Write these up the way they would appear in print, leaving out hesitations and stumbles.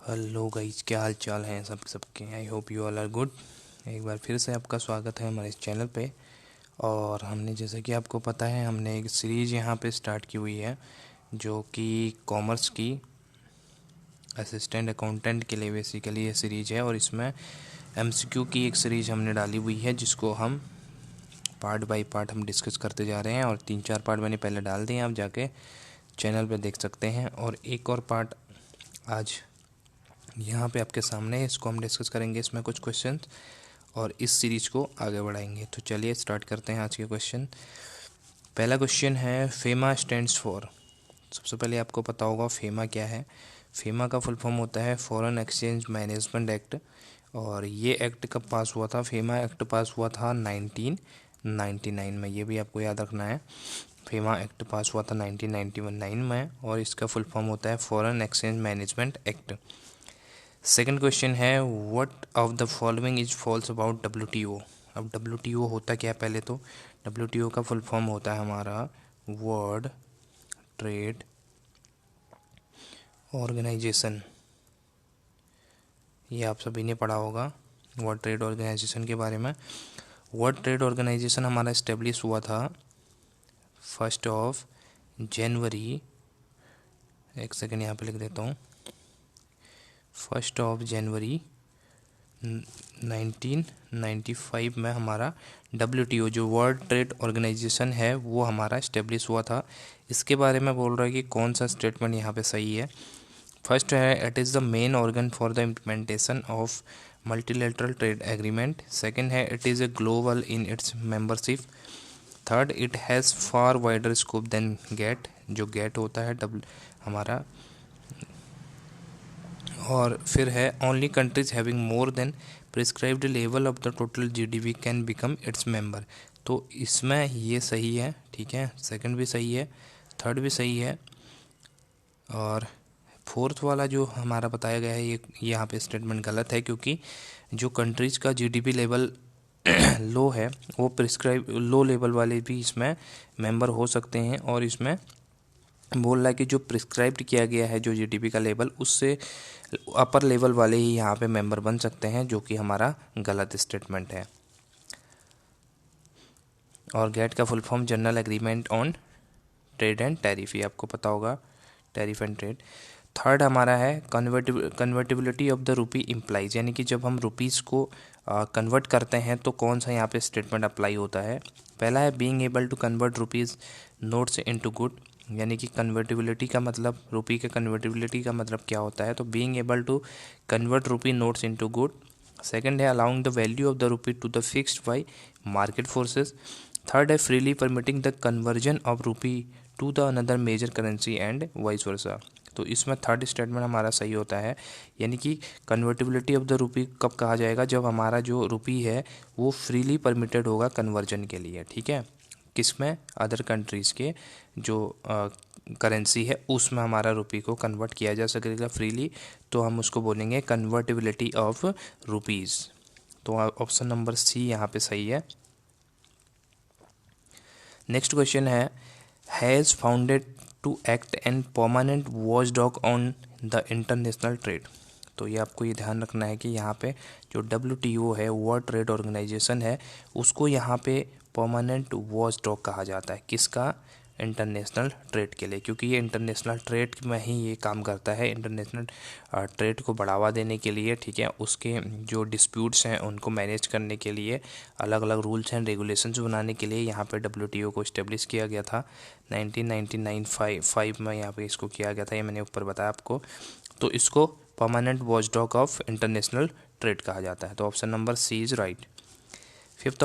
Hello guys, क्या हाल चाल हैं सबके। I hope you all are good. एक बार फिर से आपका स्वागत है हमारे इस चैनल पे। और हमने, जैसे कि आपको पता है, हमने एक सीरीज़ यहाँ पे स्टार्ट की हुई है जो कि कॉमर्स की असिस्टेंट अकाउंटेंट के लिए बेसिकली ये सीरीज़ है। और इसमें एमसीक्यू की एक सीरीज़ हमने डाली हुई है जिसको हम पार्ट बाय पार्ट हम डिस्कस करते जा रहे हैं। और 3-4 पार्ट मैंने पहले डाल दिए हैं, आप जाके चैनल पे देख सकते हैं। और एक और पार्ट आज यहाँ पे आपके सामने है, इसको हम डिस्कस करेंगे। इसमें कुछ क्वेश्चंस और इस सीरीज को आगे बढ़ाएंगे। तो चलिए स्टार्ट करते हैं आज के क्वेश्चन। पहला क्वेश्चन है, फेमा स्टैंड्स फॉर। सबसे पहले आपको पता होगा फेमा क्या है। फेमा का फुल फॉर्म होता है फॉरेन एक्सचेंज मैनेजमेंट एक्ट। और ये एक्ट कब पास हुआ था? फेमा एक्ट पास हुआ था 1999 में। ये भी आपको याद रखना है। फेमा एक्ट पास हुआ था 1999 में और इसका फुल फॉर्म होता है foreign exchange management act. Second question है, what of the following is false about WTO. अब डब्ल्यूटीओ होता क्या है पहले तो। डब्ल्यूटीओ का फुल फॉर्म होता है हमारा वर्ल्ड ट्रेड ऑर्गेनाइजेशन। ये आप सभी ने पढ़ा होगा वर्ल्ड ट्रेड ऑर्गेनाइजेशन के बारे में। वर्ल्ड ट्रेड ऑर्गेनाइजेशन हमारा इस्टेब्लिश हुआ था 1 जनवरी, एक सेकेंड यहाँ पे लिख देता हूँ, 1 जनवरी 1995 में हमारा डब्ल्यूटीओ जो वर्ल्ड ट्रेड ऑर्गेनाइजेशन है वो हमारा इस्टेब्लिश हुआ था। इसके बारे में बोल रहा है कि कौन सा स्टेटमेंट यहाँ पे सही है। फर्स्ट है, it is the main organ for the implementation of multilateral trade agreement. Second है, it is a global in its membership. Third, it has far wider scope than GATT, जो गेट होता है हमारा। और फिर है, only countries having more than prescribed level of the total GDP can become its member. तो इसमें ये सही है, ठीक है। सेकंड भी सही है, थर्ड भी सही है। और फोर्थ वाला जो हमारा बताया गया है ये यहाँ पे स्टेटमेंट गलत है, क्योंकि जो कंट्रीज का जीडीपी लेवल लो है वो प्रिस्क्राइब लो लेवल वाले भी इसमें मेंबर हो सकते हैं। और इसमें बोल रहा है कि जो प्रिस्क्राइब्ड किया गया है जो जीडीपी का लेवल, उससे अपर लेवल वाले ही यहाँ पे मेंबर बन सकते हैं, जो कि हमारा गलत स्टेटमेंट है। और गेट का full form general agreement on trade and tariff, ये आपको पता होगा, टैरिफ एंड ट्रेड। थर्ड हमारा है, convertibility of the rupee implies, यानी कि जब हम रुपीज़ को कन्वर्ट करते हैं तो कौन सा यहाँ पे स्टेटमेंट अप्लाई होता है। पहला है, being able to convert rupees notes into good, यानी कि कन्वर्टिबिलिटी का मतलब, रुपी के कन्वर्टिबिलिटी का मतलब क्या होता है, तो being able to convert rupee notes into good. Second है, allowing the value of the rupee to the fixed by market forces. Third है, freely permitting the conversion of rupee to the another major currency and vice versa. तो इसमें third statement हमारा सही होता है, यानी कि कन्वर्टिबिलिटी ऑफ द रुपी कब कहा जाएगा, जब हमारा जो रुपी है वो फ्रीली परमिटेड होगा कन्वर्जन के लिए, ठीक है। किसमें? अदर कंट्रीज़ के जो करेंसी है उसमें हमारा रुपी को कन्वर्ट किया जा सकेगा फ्रीली, तो हम उसको बोलेंगे कन्वर्टिबिलिटी ऑफ रुपीज़। तो ऑप्शन नंबर सी यहाँ पे सही है। नेक्स्ट क्वेश्चन है, has founded to act and permanent watch dog on the international trade. तो ये आपको ये ध्यान रखना है कि यहाँ पे जो WTO है, वर्ल्ड ट्रेड ऑर्गेनाइजेशन है, उसको यहाँ पे परमानेंट वॉच डॉग कहा जाता है। किसका? इंटरनेशनल ट्रेड के लिए, क्योंकि ये इंटरनेशनल ट्रेड में ही ये काम करता है, इंटरनेशनल ट्रेड को बढ़ावा देने के लिए, ठीक है। उसके जो डिस्प्यूट्स हैं उनको मैनेज करने के लिए, अलग अलग रूल्स एंड रेगुलेशंस बनाने के लिए यहाँ पे WTO को इस्टेब्लिश किया गया था 1999 में। यहाँ पे इसको किया गया था, ये मैंने ऊपर बताया आपको। तो इसको permanent watchdog of international trade कहा जाता है। तो option number C is right. Fifth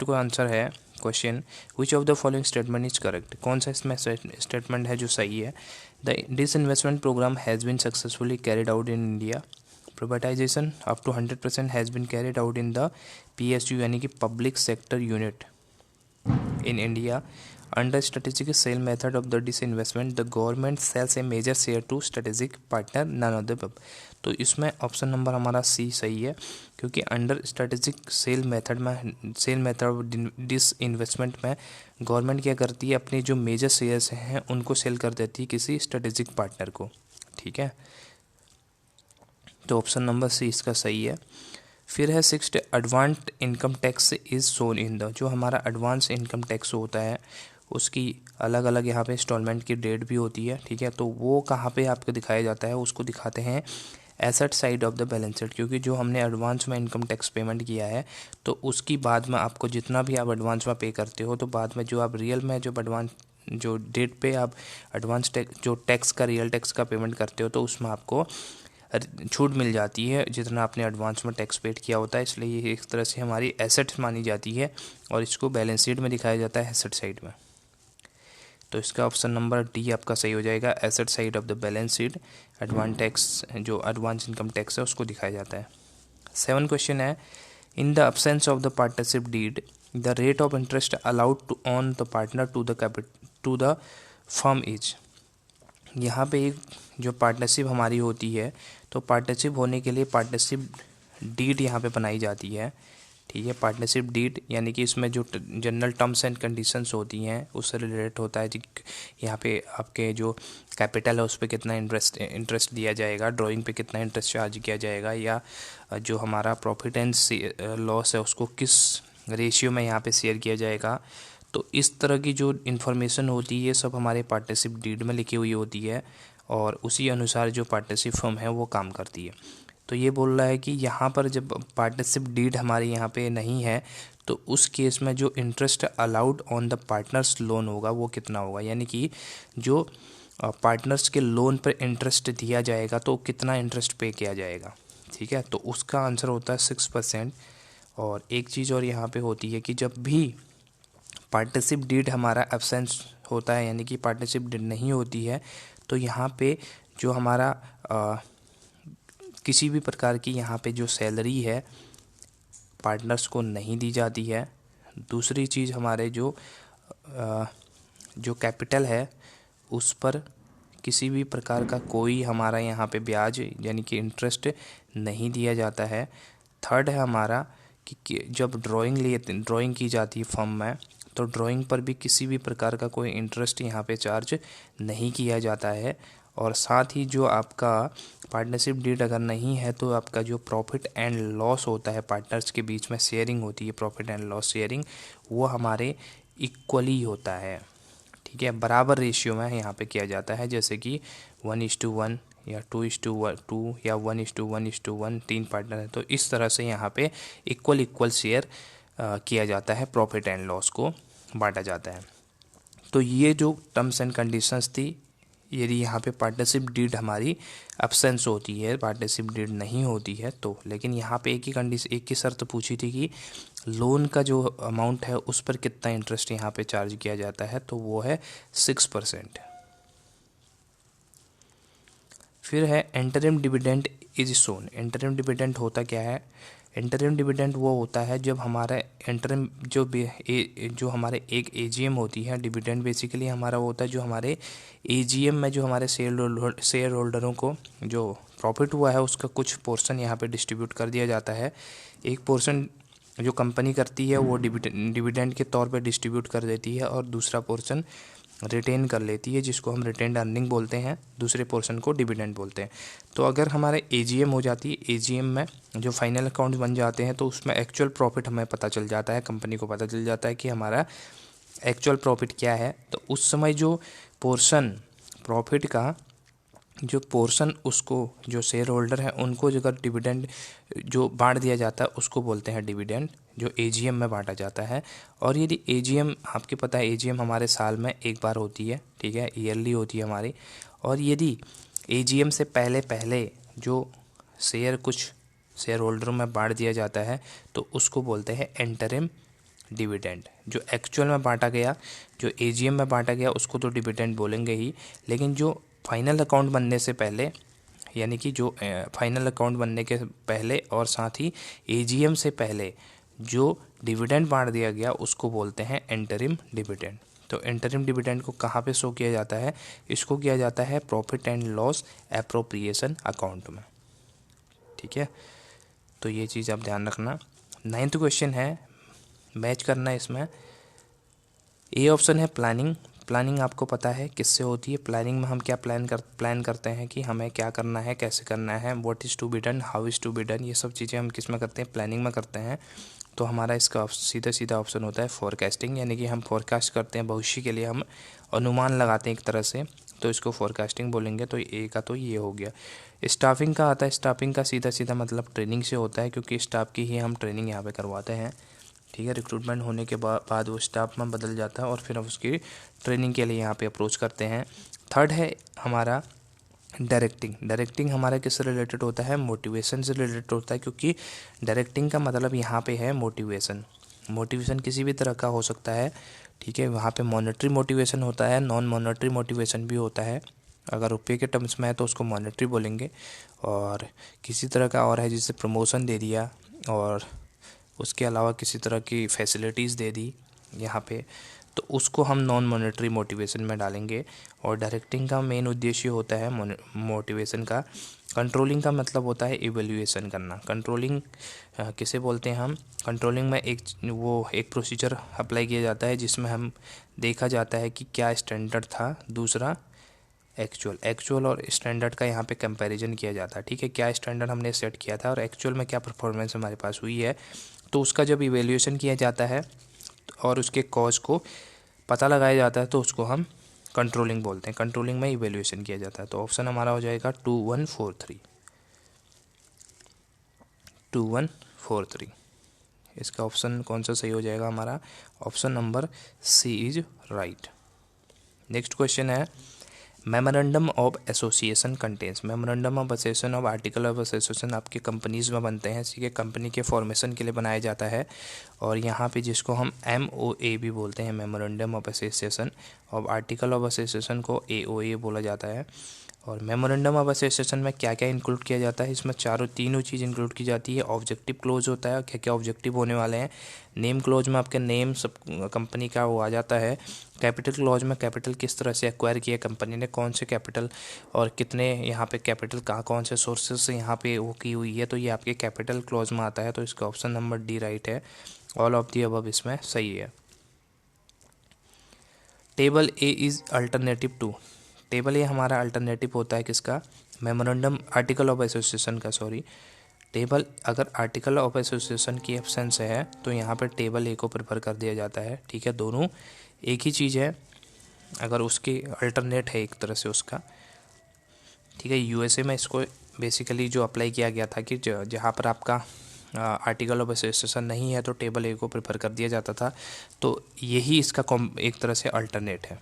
का आंसर है question, which of the following statement is correct. कौन सा इसमें स्टेटमेंट है जो सही है। The disinvestment program has been successfully carried out in India. privatization up to 100% has been carried out in the PSU, यानी कि public sector unit in India. Under strategic sale method of the disinvestment, the government sells a major share to strategic partner, none of the above. तो इसमें option number हमारा सी सही है, क्योंकि under strategic sale method of disinvestment में government क्या करती है, अपने जो मेजर शेयर्स हैं उनको सेल कर देती है किसी स्ट्रेटेजिक पार्टनर को, ठीक है। तो ऑप्शन नंबर सी इसका सही है। फिर है 6, advance income tax is shown in the, जो हमारा एडवांस इनकम टैक्स होता है उसकी अलग अलग यहाँ पे इंस्टॉलमेंट की डेट भी होती है, ठीक है। तो वो कहाँ पे आपको दिखाया जाता है, उसको दिखाते हैं asset side of the balance sheet, क्योंकि जो हमने एडवांस में इनकम टैक्स पेमेंट किया है तो उसकी बाद में आपको जितना भी आप एडवांस में पे करते हो, तो बाद में जो आप रियल में जो एडवांस जो डेट पे आप एडवांस टैक्स जो टैक्स का रियल टैक्स का पेमेंट करते हो, तो उसमें आपको छूट मिल जाती है जितना आपने एडवांस में टैक्स पेड किया होता है। इसलिए ये एक तरह से हमारी एसेट्स मानी जाती है और इसको बैलेंस शीट में दिखाया जाता है एसेट साइड में। तो इसका ऑप्शन नंबर डी आपका सही हो जाएगा, asset side of the balance sheet advance tax जो एडवांस इनकम टैक्स है उसको दिखाया जाता है। 7 क्वेश्चन है, in the absence of the partnership deed the rate of interest allowed to on the partner to the firm is. यहाँ पे एक जो पार्टनरशिप हमारी होती है, तो पार्टनरशिप होने के लिए पार्टनरशिप डीड यहाँ पे बनाई जाती है, ठीक है। पार्टनरशिप डीड यानी कि इसमें जो जनरल टर्म्स एंड कंडीशंस होती हैं उससे रिलेटेड होता है। यहाँ पे आपके जो कैपिटल है उस पर कितना इंटरेस्ट दिया जाएगा, ड्राइंग पे कितना इंटरेस्ट चार्ज किया जाएगा, या जो हमारा प्रॉफिट एंड लॉस है उसको किस रेशियो में यहाँ पे शेयर किया जाएगा। तो इस तरह की जो इन्फॉर्मेशन होती है ये सब हमारे पार्टनरशिप डीड में लिखी हुई होती है और उसी अनुसार जो पार्टनरशिप फर्म है वो काम करती है। तो ये बोल रहा है कि यहाँ पर जब पार्टनरशिप डीड हमारे यहाँ पे नहीं है तो उस केस में जो interest allowed on the partners loan होगा वो कितना होगा, यानी कि जो पार्टनर्स के लोन पर इंटरेस्ट दिया जाएगा तो कितना इंटरेस्ट पे किया जाएगा, ठीक है। तो उसका आंसर होता है 6%। और एक चीज़ और यहाँ पे होती है कि जब भी पार्टनरशिप डीड हमारा एब्सेंस होता है यानी कि पार्टनरशिप डीड नहीं होती है, तो यहाँ पे जो हमारा किसी भी प्रकार की यहाँ पे जो सैलरी है पार्टनर्स को नहीं दी जाती है। दूसरी चीज़ हमारे जो कैपिटल है उस पर किसी भी प्रकार का कोई हमारा यहाँ पे ब्याज यानी कि इंटरेस्ट नहीं दिया जाता है। थर्ड है हमारा कि जब ड्राइंग की जाती है फर्म में तो ड्राइंग पर भी किसी भी प्रकार का कोई इंटरेस्ट यहाँ पे चार्ज नहीं किया जाता है। और साथ ही जो आपका पार्टनरशिप डीड अगर नहीं है तो आपका जो प्रॉफिट एंड लॉस होता है पार्टनर्स के बीच में शेयरिंग होती है, प्रॉफिट एंड लॉस शेयरिंग, वो हमारे इक्वली होता है, ठीक है। बराबर रेशियो में यहाँ पे किया जाता है, जैसे कि 1:1 या 2:2 या 1:1:1, 3 पार्टनर है तो इस तरह से यहाँ पे इक्वल शेयर किया जाता है, प्रॉफिट एंड लॉस को बांटा जाता है। तो ये जो टर्म्स एंड कंडीशंस थी, यदि यहाँ पे पार्टनरशिप डीड हमारी एब्सेंस होती है, पार्टनरशिप डीड नहीं होती है तो, लेकिन यहाँ पे एक ही शर्त पूछी थी कि लोन का जो अमाउंट है उस पर कितना इंटरेस्ट यहाँ पे चार्ज किया जाता है, तो वो है 6%। फिर है interim dividend is shown. Interim dividend होता क्या है, इंटरिम डिविडेंड वो होता है जब हमारा इंटरिम जो हमारे एक एजीएम होती है, डिविडेंड बेसिकली हमारा वो होता है जो हमारे एजीएम में जो हमारे शेयर होल्डरों को जो प्रॉफिट हुआ है उसका कुछ पोर्शन यहाँ पे डिस्ट्रीब्यूट कर दिया जाता है। एक पोर्शन जो कंपनी करती है वो डिविडेंड के तौर पे डिस्ट्रीब्यूट कर देती है और दूसरा पोर्शन रिटेन कर लेती है जिसको हम रिटेन्ड अर्निंग बोलते हैं, दूसरे पोर्शन को डिविडेंड बोलते हैं। तो अगर हमारे एजीएम हो जाती है, एजीएम में जो फाइनल अकाउंट बन जाते हैं तो उसमें एक्चुअल प्रॉफिट हमें पता चल जाता है, कंपनी को पता चल जाता है कि हमारा एक्चुअल प्रॉफिट क्या है। तो उस समय जो पोर्शन प्रॉफिट का जो पोर्शन उसको जो शेयर होल्डर हैं उनको अगर डिविडेंड जो बांट दिया जाता है उसको बोलते हैं डिविडेंड, जो एजीएम में बांटा जाता है। और यदि एजीएम आपके पता है एजीएम हमारे साल में एक बार होती है, ठीक है, ईयरली होती है हमारी। और यदि एजीएम से पहले जो कुछ शेयर होल्डरों में बांट दिया जाता है तो उसको बोलते हैं इंटरिम डिविडेंड। जो एक्चुअल में बांटा गया, जो एजीएम में बांटा गया उसको तो डिविडेंड बोलेंगे ही, लेकिन जो फाइनल अकाउंट बनने से पहले यानी कि जो फाइनल अकाउंट बनने के पहले और साथ ही एजीएम से पहले जो डिविडेंड बांट दिया गया उसको बोलते हैं इंटरिम डिविडेंड। तो इंटरिम डिविडेंड को कहाँ पे शो किया जाता है, इसको किया जाता है profit and loss appropriation account में, ठीक है। तो ये चीज़ आप ध्यान रखना। 9th क्वेश्चन है, मैच करना है इसमें। ए ऑप्शन है प्लानिंग प्लानिंग आपको पता है किससे होती है। प्लानिंग में हम क्या प्लान करते हैं कि हमें क्या करना है, कैसे करना है, what is to be done, how is to be done, ये सब चीज़ें हम किस में करते हैं, प्लानिंग में करते हैं। तो हमारा इसका सीधा सीधा ऑप्शन होता है फोरकास्टिंग, यानी कि हम फोरकास्ट करते हैं, भविष्य के लिए हम अनुमान लगाते हैं एक तरह से, तो इसको फोरकास्टिंग बोलेंगे। तो ए का तो ये हो गया। स्टाफिंग का आता है, स्टाफिंग का सीधा सीधा मतलब ट्रेनिंग से होता है, क्योंकि स्टाफ की ही हम ट्रेनिंग यहाँ पे करवाते हैं, ठीक है। रिक्रूटमेंट होने के बाद वो स्टाफ में बदल जाता है और फिर हम उसकी ट्रेनिंग के लिए यहाँ पे अप्रोच करते हैं। थर्ड है हमारा डायरेक्टिंग। डायरेक्टिंग हमारा किससे रिलेटेड होता है, मोटिवेशन से रिलेटेड होता है, क्योंकि डायरेक्टिंग का मतलब यहाँ पे है मोटिवेशन। मोटिवेशन किसी भी तरह का हो सकता है, ठीक है। वहाँ पे मॉनेटरी मोटिवेशन होता है, नॉन मॉनेटरी मोटिवेशन भी होता है। अगर रुपये के टर्म्स में है तो उसको मॉनेटरी बोलेंगे, और किसी तरह का और है जिससे प्रमोशन दे दिया और उसके अलावा किसी तरह की फैसिलिटीज़ दे दी यहाँ पे, तो उसको हम नॉन मॉनेटरी मोटिवेशन में डालेंगे। और डायरेक्टिंग का मेन उद्देश्य होता है मोटिवेशन का। कंट्रोलिंग का मतलब होता है इवैल्यूएशन करना। कंट्रोलिंग किसे बोलते हैं हम, कंट्रोलिंग में एक प्रोसीजर अप्लाई किया जाता है जिसमें हम देखा जाता है कि क्या स्टैंडर्ड था, दूसरा एक्चुअल और स्टैंडर्ड का यहाँ पे कंपैरिजन किया जाता है, ठीक है। क्या स्टैंडर्ड हमने सेट किया था और एक्चुअल में क्या परफॉर्मेंस हमारे पास हुई है, तो उसका जब इवैल्यूएशन किया जाता है और उसके कॉज को पता लगाया जाता है तो उसको हम कंट्रोलिंग बोलते हैं। कंट्रोलिंग में इवैल्यूएशन किया जाता है। तो ऑप्शन हमारा हो जाएगा 2143। 2143 इसका ऑप्शन कौन सा सही हो जाएगा हमारा, option number C is right. Next question है memorandum of association contains. Memorandum of association of article of association आपके कंपनीज में बनते हैं, इसी के कंपनी के फॉर्मेशन के लिए बनाया जाता है। और यहाँ पे जिसको हम MOA भी बोलते हैं, मेमोरेंडम ऑफ एसोसिएशन, और आर्टिकल ऑफ एसोसिएशन को AOA बोला जाता है। और मेमोरेंडम ऑफ एसोसिएशन में क्या क्या इंक्लूड किया जाता है, इसमें तीनों चीज़ इंक्लूड की जाती है। ऑब्जेक्टिव क्लोज होता है, क्या क्या ऑब्जेक्टिव होने वाले हैं। नेम क्लोज में आपके नेम सब कंपनी का वो आ जाता है। कैपिटल क्लोज में कैपिटल किस तरह से एक्वायर किया कंपनी ने, कौन से कैपिटल और कितने यहाँ पे कैपिटल कौन से सोर्सेज से यहाँ पे वो की हुई है, तो ये आपके कैपिटल क्लोज में आता है। तो इसका ऑप्शन नंबर डी राइट है, ऑल ऑफ दी अबव इसमें सही है। Table A is alternative to. Table A हमारा अल्टरनेटिव होता है किसका, मेमोरेंडम आर्टिकल ऑफ एसोसिएशन का, सॉरी। टेबल अगर आर्टिकल ऑफ एसोसिएशन की एब्सेंस है तो यहाँ पर टेबल ए को प्रेफर कर दिया जाता है, ठीक है। दोनों एक ही चीज़ है, अगर उसकी अल्टरनेट है एक तरह से उसका, ठीक है। USA में इसको बेसिकली जो अप्लाई किया गया था कि जहाँ पर आपका आर्टिकल ऑफ एसोसिएशन नहीं है तो टेबल ए को प्रेफर कर दिया जाता था। तो यही इसका एक तरह से अल्टरनेट है,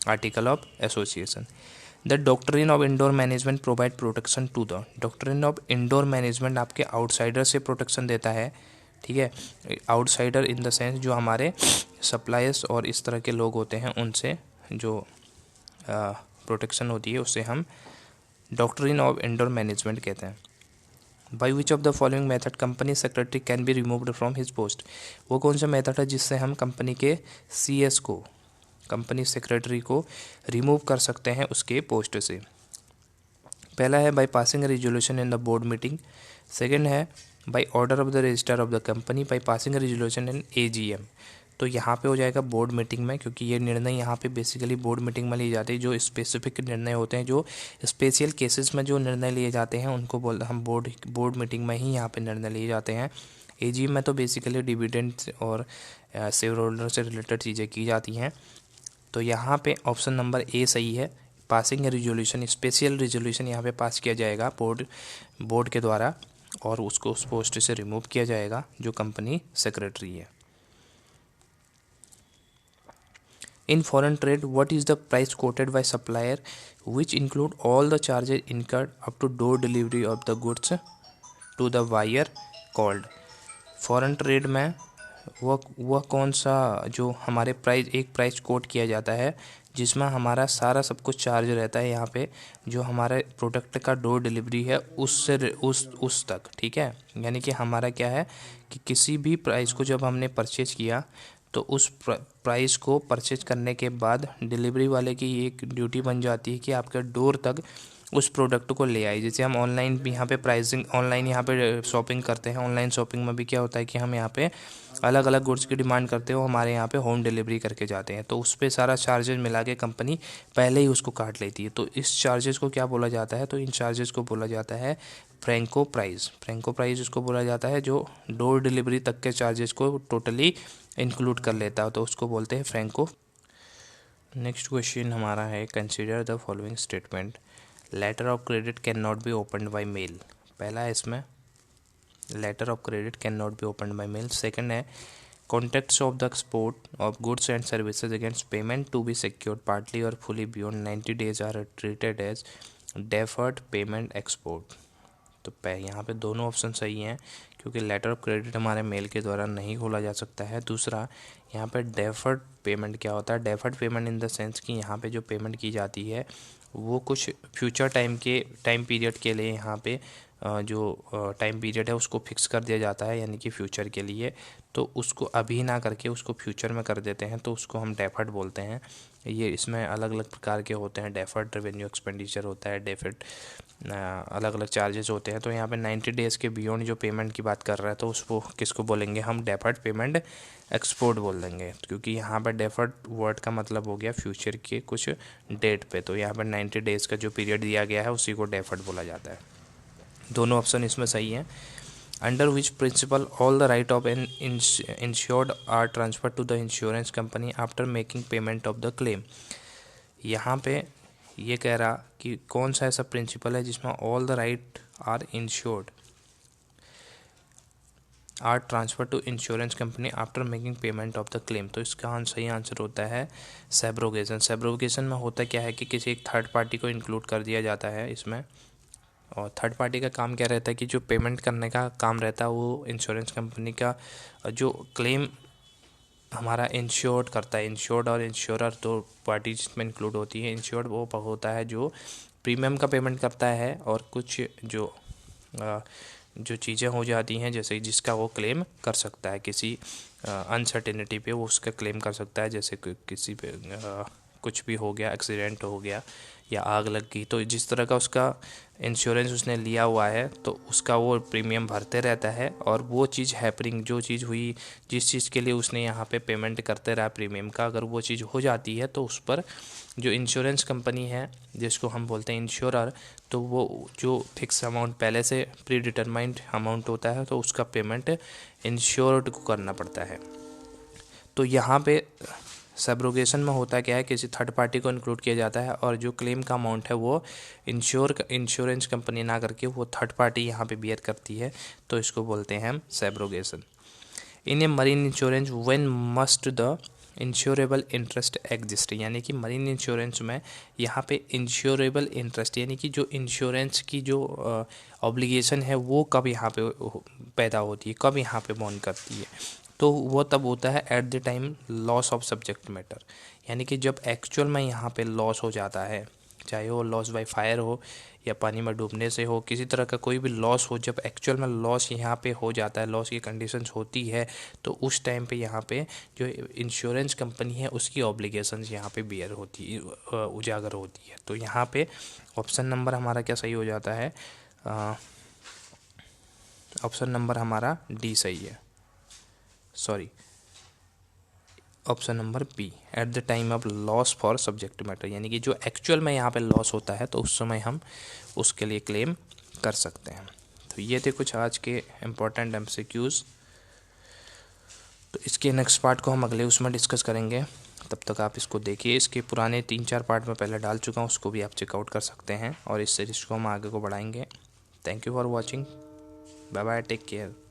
article of association. The doctrine of indoor management provide protection to the. Doctrine of indoor management आपके आउटसाइडर से प्रोटेक्शन देता है, ठीक है। आउटसाइडर इन द सेंस जो हमारे सप्लायर्स और इस तरह के लोग होते हैं उनसे जो प्रोटेक्शन होती है उसे हम डॉक्ट्रिन ऑफ इंडोर मैनेजमेंट कहते हैं। By which of the following method company secretary can be removed from his post. वो कौन सा मेथड है जिससे हम कंपनी के CS को, कंपनी सेक्रेटरी को रिमूव कर सकते हैं उसके पोस्ट से। पहला है by passing resolution in the board meeting. Second है by order of the registrar of the company by passing resolution in AGM। तो यहाँ पे हो जाएगा बोर्ड मीटिंग में, क्योंकि ये निर्णय यहाँ पे बेसिकली बोर्ड मीटिंग में लिए जाते हैं। जो स्पेसिफिक निर्णय होते हैं, जो स्पेशल केसेस में जो निर्णय लिए जाते हैं उनको हम बोर्ड मीटिंग में ही यहाँ पे निर्णय लिए जाते हैं। AGM में तो बेसिकली डिविडेंड और शेयर होल्डर से रिलेटेड चीज़ें की जाती हैं। तो यहाँ पे ऑप्शन नंबर ए सही है। पासिंग रेजोल्यूशन, स्पेशल रेजोल्यूशन यहाँ पे पास किया जाएगा बोर्ड के द्वारा, और उसको उस पोस्ट से रिमूव किया जाएगा जो कंपनी सेक्रेटरी है। In foreign trade what is the price quoted by supplier which include all the charges incurred up to door delivery of the goods to the buyer called. Foreign trade में वह कौन सा जो हमारे price quote किया जाता है जिसमें हमारा सारा सब कुछ चार्ज रहता है, यहाँ पे जो हमारे प्रोडक्ट का डोर डिलीवरी है उससे उस तक, ठीक है। यानी कि हमारा क्या है कि किसी भी प्राइस को जब हमने परचेज किया तो उस प्राइस को परचेज करने के बाद डिलीवरी वाले की एक ड्यूटी बन जाती है कि आपके डोर तक उस प्रोडक्ट को ले आए। जैसे हम ऑनलाइन भी यहाँ पे प्राइसिंग, ऑनलाइन यहाँ पे शॉपिंग करते हैं, ऑनलाइन शॉपिंग में भी क्या होता है कि हम यहाँ पे अलग अलग गुड्स की डिमांड करते हो, हमारे यहाँ पे होम डिलीवरी करके जाते हैं, तो उस पर सारा चार्जेस मिला के कंपनी पहले ही उसको काट लेती है। तो इस चार्जेस को क्या बोला जाता है, तो इन चार्जेस को बोला जाता है फ्रैंको प्राइस। फ्रैंको प्राइस उसको बोला जाता है जो डोर डिलीवरी तक के चार्जेस को टोटली इंक्लूड कर लेता है, तो उसको बोलते हैं फ्रैंको। नेक्स्ट क्वेश्चन हमारा है, consider the following statement. Letter of credit can not be opened by mail. पहला है इसमें letter of credit can not be opened by mail. Second है contracts of the export of goods and services against payment to be secured partly और fully beyond 90 days are treated as deferred payment export. तो यहाँ पे दोनों option सही हैं, क्योंकि letter of credit हमारे मेल के द्वारा नहीं खोला जा सकता है। दूसरा, यहाँ पे डेफर्ड पेमेंट क्या होता है, deferred payment in the sense कि यहाँ पे जो पेमेंट की जाती है वो कुछ फ्यूचर टाइम पीरियड के लिए यहाँ पे जो टाइम पीरियड है उसको फिक्स कर दिया जाता है, यानी कि फ्यूचर के लिए, तो उसको अभी ना करके उसको फ्यूचर में कर देते हैं, तो उसको हम डेफर्ड बोलते हैं। ये इसमें अलग अलग प्रकार के होते हैं, डेफर्ड रेवेन्यू एक्सपेंडिचर होता है, डेफर्ड अलग अलग चार्जेस होते हैं। तो यहाँ पे 90 डेज़ के बियॉन्ड जो पेमेंट की बात कर रहा है, तो उसको किसको बोलेंगे हम, डेफर्ड पेमेंट एक्सपोर्ट बोल देंगे, क्योंकि यहाँ पर डेफर्ड वर्ड का मतलब हो गया फ्यूचर के कुछ डेट पे, तो यहाँ पर 90 डेज़ का जो पीरियड दिया गया है उसी को डेफर्ड बोला जाता है। दोनों ऑप्शन इसमें सही हैं। Under which principle all the right of an insured are transfer to the insurance company after making payment of the claim. यहाँ पे ये कह रहा कि कौन सा ऐसा प्रिंसिपल है जिसमें all the right are insured are transfer to insurance company after making payment of the claim. तो इसका सही आंसर होता है सब्रोगेशन। सब्रोगेशन में होता क्या है कि किसी एक थर्ड पार्टी को इंक्लूड कर दिया जाता है इसमें, और थर्ड पार्टी का काम क्या रहता है कि जो पेमेंट करने का काम रहता है वो इंश्योरेंस कंपनी का जो क्लेम हमारा इंश्योर्ड करता है। इंश्योर्ड और इंश्योरर दो पार्टी जिसमें इंक्लूड होती है। इंश्योर्ड वो होता है जो प्रीमियम का पेमेंट करता है, और कुछ जो चीज़ें हो जाती हैं जैसे जिसका वो क्लेम कर सकता है, किसी अनसर्टेनिटी पे वो उसका क्लेम कर सकता है, जैसे किसी पे कुछ भी हो गया, एक्सीडेंट हो गया या आग लग गई, तो जिस तरह का उसका इंश्योरेंस उसने लिया हुआ है तो उसका वो प्रीमियम भरते रहता है, और वो चीज़ हैपनिंग जो चीज़ हुई, जिस चीज़ के लिए उसने यहाँ पे पेमेंट करते रहा प्रीमियम का, अगर वो चीज़ हो जाती है तो उस पर जो इंश्योरेंस कंपनी है जिसको हम बोलते हैं इंश्योरर, तो वो जो फिक्स अमाउंट पहले से प्री डिटरमाइंड अमाउंट होता है तो उसका पेमेंट इंश्योर्ड को करना पड़ता है। तो यहाँ पे सब्रोगेशन में होता क्या है, किसी थर्ड पार्टी को इंक्लूड किया जाता है, और जो क्लेम का अमाउंट है वो इंश्योरेंस कंपनी ना करके वो थर्ड पार्टी यहाँ पे बियर करती है, तो इसको बोलते हैं हम subrogation. In A marine insurance when must the insurable interest exist, यानी कि मरीन इंश्योरेंस में यहाँ पे इंश्योरेबल इंटरेस्ट यानी कि जो इंश्योरेंस की जो ऑब्लिगेशन है वो कब यहाँ पे पैदा होती है, कब यहाँ पे बॉन्ड करती है, तो वो तब होता है eight the time loss of subject matter, यानी कि जब एक्चुअल में यहाँ पे लॉस हो जाता है, चाहे वो लॉस बाय फायर हो या पानी में डूबने से हो, किसी तरह का कोई भी लॉस हो, जब एक्चुअल में लॉस यहाँ पे हो जाता है, लॉस की कंडीशंस होती है, तो उस टाइम पे यहाँ पे जो इंश्योरेंस कंपनी है उसकी ऑब्लिगेशंस यहाँ पे बियर होती उजागर होती है। तो यहाँ पे ऑप्शन नंबर हमारा क्या सही हो जाता है, ऑप्शन नंबर हमारा डी सही है, sorry option number B at the time of loss for subject matter, यानी कि जो एक्चुअल में यहाँ पे लॉस होता है तो उस समय हम उसके लिए क्लेम कर सकते हैं। तो ये थे कुछ आज के इम्पोर्टेंट MCQs। तो इसके नेक्स्ट पार्ट को हम अगले उसमें डिस्कस करेंगे, तब तक आप इसको देखिए। इसके पुराने 3-4 पार्ट में पहले डाल चुका हूँ, उसको भी आप चेकआउट कर सकते हैं, और इस सीरीज को हम आगे को बढ़ाएंगे। Thank you for watching, bye bye, take care.